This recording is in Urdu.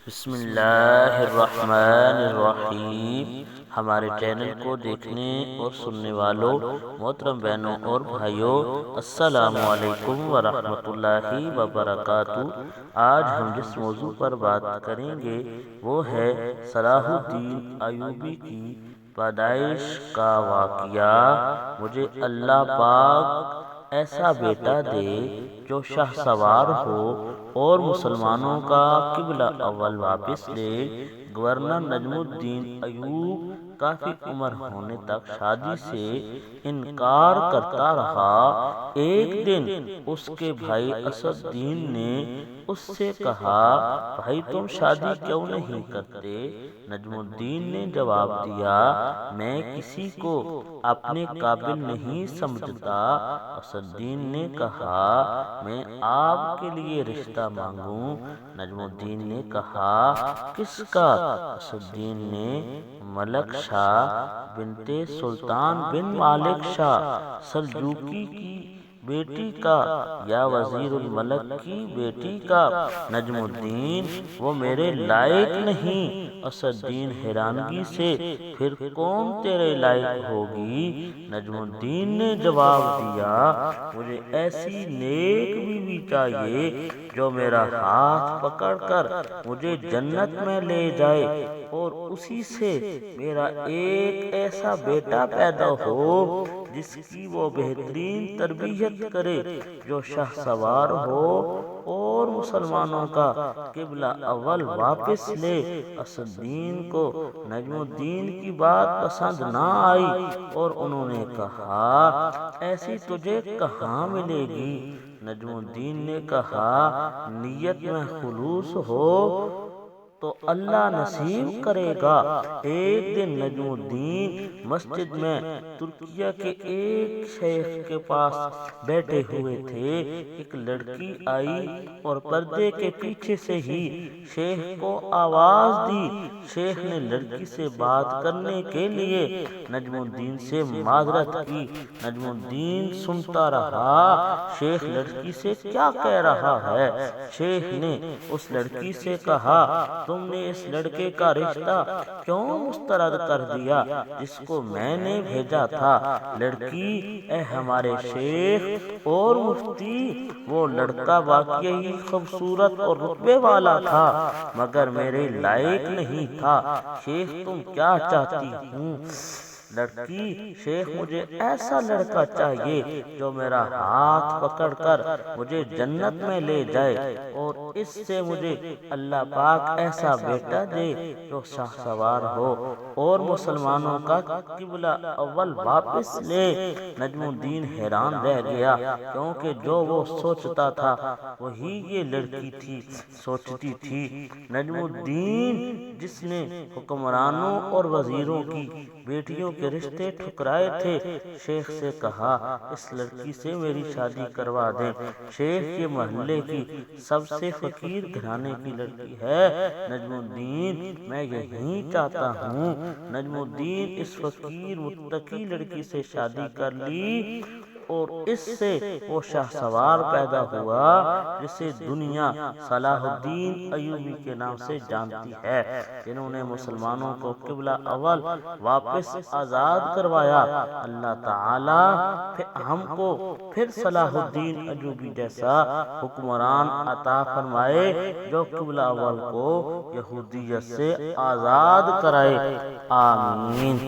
بسم اللہ الرحمن الرحیم۔ ہمارے چینل کو دیکھنے اور سننے والوں محترم بہنوں اور بھائیوں، السلام علیکم ورحمۃ اللہ وبرکاتہ۔ آج ہم جس موضوع پر بات کریں گے وہ ہے صلاح الدین ایوبی کی پیدائش کا واقعہ۔ مجھے اللہ پاک ایسا بیٹا دے جو شاہ سوار ہو اور مسلمانوں کا قبلہ اول واپس لے۔ گورنر نجم الدین ایوب کافی عمر ہونے تک شادی سے انکار کرتا رہا۔ ایک دن اس کے بھائی اسد الدین نے اس سے کہا، بھائی تم شادی کیوں نہیں کرتے؟ نجم الدین نے جواب دیا، میں کسی کو اپنے قابل نہیں سمجھتا۔ اسد الدین نے کہا، میں آپ کے لیے رشتہ مانگوں؟ نجم الدین نے کہا، کس کا؟ اسد الدین نے ملک شاہ بنت سلطان بن مالک شاہ سلجوقی کی بیٹی کا یا وزیر الملک کی بیٹی کا؟ نجم الدین، وہ میرے لائق نہیں۔ اسد الدین حیرانگی سے، پھر کون تیرے لائق ہوگی؟ نجم الدین نے جواب دیا، مجھے ایسی نیک بیوی چاہیے جو میرا ہاتھ پکڑ کر مجھے جنت میں لے جائے، اور اسی سے میرا ایک ایسا بیٹا پیدا ہو جس کی وہ بہترین تربیت کرے، جو شاہ سوار ہو اور مسلمانوں کا قبلہ اول واپس لے۔ اسد الدین کو نجم الدین کی بات پسند نہ آئی اور انہوں نے کہا، ایسی تجھے کہاں ملے گی؟ نجم الدین نے کہا، نیت میں خلوص ہو تو اللہ نصیب کرے گا۔ ایک دن نجم الدین مسجد میں ترکیہ کے ایک شیخ کے پاس بیٹھے ہوئے تھے۔ ایک لڑکی آئی اور پردے کے پیچھے سے ہی شیخ کو آواز دی۔ شیخ نے لڑکی سے بات کرنے کے لیے نجم الدین سے معذرت کی۔ نجم الدین سنتا رہا، شیخ لڑکی سے کیا کہہ رہا ہے۔ شیخ نے اس لڑکی سے کہا، تم نے اس لڑکے کا رشتہ کیوں مسترد کر دیا جس کو میں نے بھیجا تھا؟ لڑکی، اے ہمارے شیخ اور مفتی، وہ لڑکا واقعی خوبصورت اور رتبے والا تھا مگر میرے لائق نہیں تھا۔ شیخ، تم کیا چاہتی ہوں؟ لڑکی، شیخ، مجھے ایسا لڑکا چاہیے جو میرا ہاتھ پکڑ کر مجھے جنت میں لے جائے، اور اس سے مجھے اللہ پاک ایسا بیٹا دے جو شاہ سوار ہو اور مسلمانوں کا قبلہ اول واپس لے۔ نجم الدین حیران رہ گیا، کیونکہ جو وہ سوچتا تھا وہی یہ لڑکی تھی سوچتی تھی۔ نجم الدین، جس نے حکمرانوں اور وزیروں کی بیٹیوں کے رشتے ٹھکرائے تھے، شیخ سے کہا، اس لڑکی سے میری شادی کروا دیں۔ شیخ، یہ محلے کی سب سے فقیر گھرانے کی لڑکی ہے۔ نجم الدین، میں یہی چاہتا ہوں۔ نجم الدین اس فقیر متقی لڑکی سے شادی کر لی اور اس سے وہ شاہ سوار پیدا ہوا جسے دنیا صلاح الدین ایوبی کے نام سے جانتی ہے، جنہوں نے مسلمانوں کو قبلہ اول واپس آزاد کروایا۔ اللہ تعالی ہم کو پھر صلاح الدین ایوبی جیسا حکمران عطا فرمائے جو قبلہ اول کو یہودیت سے آزاد کرائے۔ آمین۔